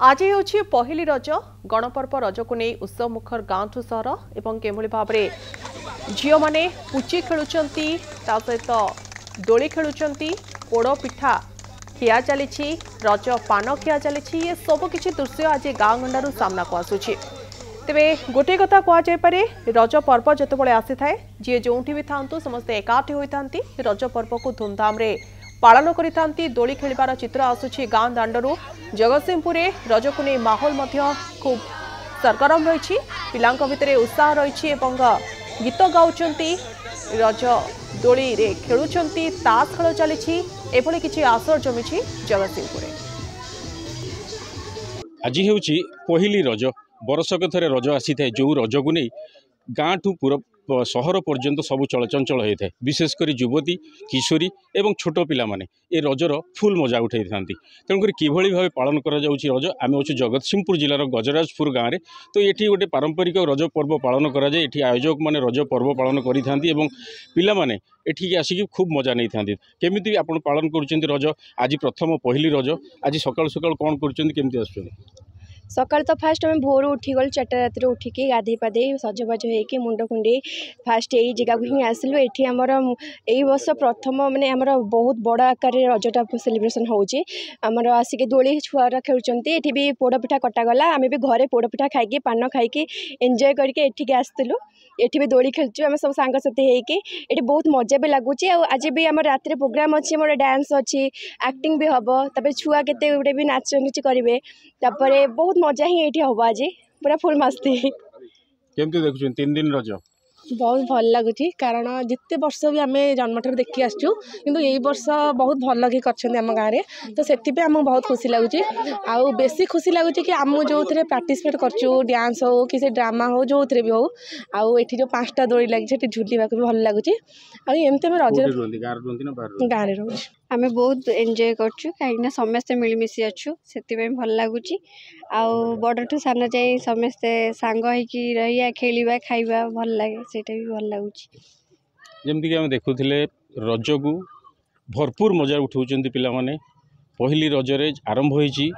आज होछि पहिली रज गणपर्व रज को नहीं उत्सव मुखर गाँव ठू सहर एवं केभली भाव में झील मैंने पुची खेलुंट सहित दोली खेलुंट पोड़ पिठा खिया चली रज पान खिया चली ये सबकि दृश्य आज गाँ गंडारू सामना को आसूची। तेबे गोटे कथा कहुपे रज पर्व जिते आसी थाए जी जो भी था समस्ते एकाठी होती रज पर्व को धूमधाम रे पालन करिथांती दोली खेलिबार चित्र आसुछि गाँ दांडरू। जगतसिंहपुर रज को नहीं माहौल खूब सरगरम रही पिलांक भितर उत्साह रही एवं गीत गाउचंती रज दोली रे खेलुचंती ताश खेल चली एभली किछि आसर जमी जगतसिंहपुर। आज होछि पहिली रज बरसक थरे रज आसी थाए जो रज को नहीं गाँ ठू पूरा सहर पर्यंत सबू चलचंचल होता है विशेषकर युवती किशोरी एवं छोट पिला माने ए रजर फुल मजा उठाई था तेणुक किभली भाव पालन करा जाउछि रज आम अच्छे जगतसिंहपुर जिलार गजराजपुर गाँव में तो ये गोटे पारंपरिक रज पर्व पालन कराए ये आयोजक मैंने रज पर्व पालन करि पिला माने एठिक आसिक खूब मजा नहीं था केमिति आपण पालन करुछन्ति रज आज प्रथम पहिली रज आज सकाल सकाल कौन करुछन्ति केमिति आसुछन्ति सकाल तो फास्ट आम भोर उठीगल 4टा रात उठिकी गाधे पाधे सजबाज होगी मुंड कुंडे फास्ट यही जगह को ही आसलु ये आमर यही वर्ष प्रथम माने आमर बहुत बड़ आकार रजटा सेलिब्रेशन होउची आमर आसिक दोली छुआ खेलुचंती एठी भी पोड़पिठा कटागला आम भी घरे पोड़पिठा खाई पान खाई एंजॉय करके एठिक आसलु एठी भी दोली खेलचु आम सब सांग साथी होगी ये बहुत मजा भी लगुच आज भी आम रात प्रोग्राम अच्छी मोर डांस अच्छी एक्टिंग भी हम तापर छुआ केते गुटे भी नाच नुच करेंगे तापर बहुत मजा ही ये हम आज पूरा फुल मस्ती केमती देखु 3 दिन रज बहुत भल लगुच कारण जिते वर्ष भी आम जन्मठार देखी आसचु किंतु यही वर्ष बहुत भल कि आम गाँव में तो से आमको बहुत खुशी लगुच आउ बेसी खुशी लगुच कि आम जो पार्टिसिपेट करचु डांस हो कि ड्रामा हो जो भी हो आउ ये जो 5टा दोली लगी झुलवा भी भल लगुच आमती रज गाँव में रोच आम बहुत एंजॉय करचु कहीं समस्ते मिलमिशी अच्छु से भल लगुच आउ बड़ठू सान जाए समस्ते सांग होइकी रहिया खेलिबा खाइबा भल लगे सेटा भी भल लगुच जमती कि आम देखुले रज को भरपूर मजा उठाउछन्ति पिला माने पहिली रजरे आरंभ होइछि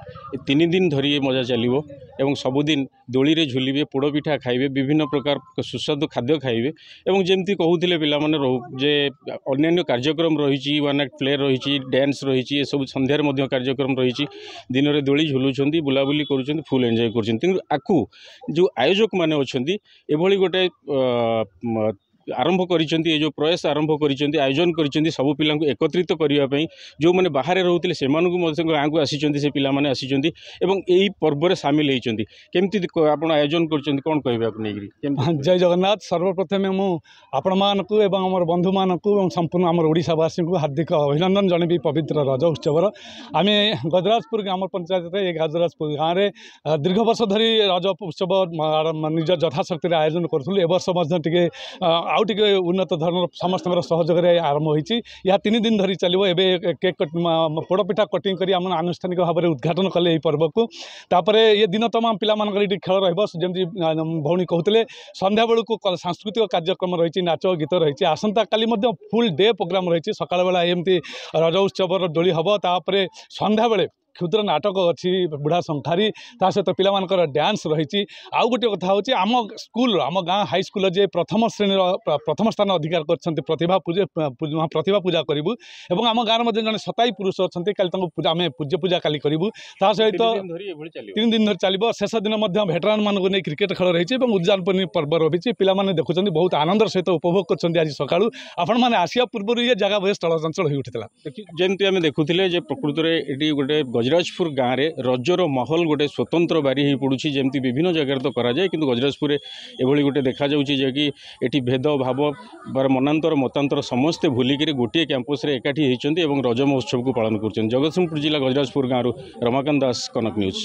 3 दिन धरी ये मजा चलिबो एवं सबुदिन दोली रे झुलिबे पोड़ पिठा खाइबे विभिन्न प्रकार सुस्वादु खाद्य खाइबे एवं जेमती कहूथिले पिला माने जे अन्य कार्यक्रम रही वन नाइट प्ले रही डांस रही सब संध्यार मध्य कार्यक्रम रही दिन में दोली झुलुंट बुलाबुली करुँच फुल एंजॉय कर आकु जो आयोजक मैंने अच्छा एभली गोटे आरंभ करिसेंती जो प्रयास आरंभ करिसेंती आयोजन करिसेंती सब पिला एकत्रित करने जो मैंने बाहर रोते से गाँव को आसीचंती से पिला माने आसीचंती एवं यही पर्व में सामिल होती केमती आप आयोजन कर कौन कहे आप नहीं जय जगन्नाथ सर्वप्रथमे मु आपण मानकु एवं आम बंधु मानकु संपूर्ण आम ओडिशावासी को हार्दिक अभिनंदन जनबी पवित्र रज उत्सवर आम गजराजपुर ग्राम पंचायत गजराजपुर गाँव में दीर्घ वर्ष धरी रज उत्सव निज यथाशक्ति आयोजन करूँ ए वर्ष आउ टे उन्नत धरण समस्त सहयोग आरंभ होती यह 3 दिन धरी चलो एवं केक पोड़पिठा कटिंग कर आम आनुष्ठानिक भाव में उद्घाटन कले यही पर्व को तापर ये दिन तमाम पिला ये खेल रही भौणी कहते संध्या बेलू सांस्कृतिक कार्यक्रम रही नाच गीत रही आसंता काली फुल डे प्रोग्राम रही सकाल बेला एमती रज उत्सव दोली हम तापर संध्या बेले क्षुद्र नाटक अच्छी बुढ़ा संखारी ता सहित पिलामानकर डांस रही आउ गोटे कथा होची आम स्कूल आम गाँ हाई स्कूल जे प्रथम श्रेणी प्रथम स्थान अधिकार कर प्रतिभा पूजा करूँ और आम गाँव में जन 27 पुरुष अच्छा पूजा आम पूज्य पूजा काली करूँ ता सहित 3 दिन धरी चलो शेष दिन भेटरान मानक नहीं क्रिकेट खेल रही उद्यापनी पर्व रही पिलाने देखुं बहुत आनंदर सहित उपभोग कर आज सका आपण मैंने आसिया पूर्व ये जगह बेस चलचंचल हो उठा जमी आम देखुले प्रकृत में ये गोटे गजराजपुर गाँव में रजर माहौल गोटे स्वतंत्र बारी हो पड़ुछि जमती विभिन्न जगह तो कराए कि गजराजपुर एभली गोटे देखा जाउछि जे कि एठी भेद भाव मनांतर मतांतर समस्ते भूलिक गोटे कैंपस रे एकाठी होती रज महोत्सव को पालन कर जगतसिंहपुर जिला गजराजपुर गाँव रमाकांत दास कनक न्यूज।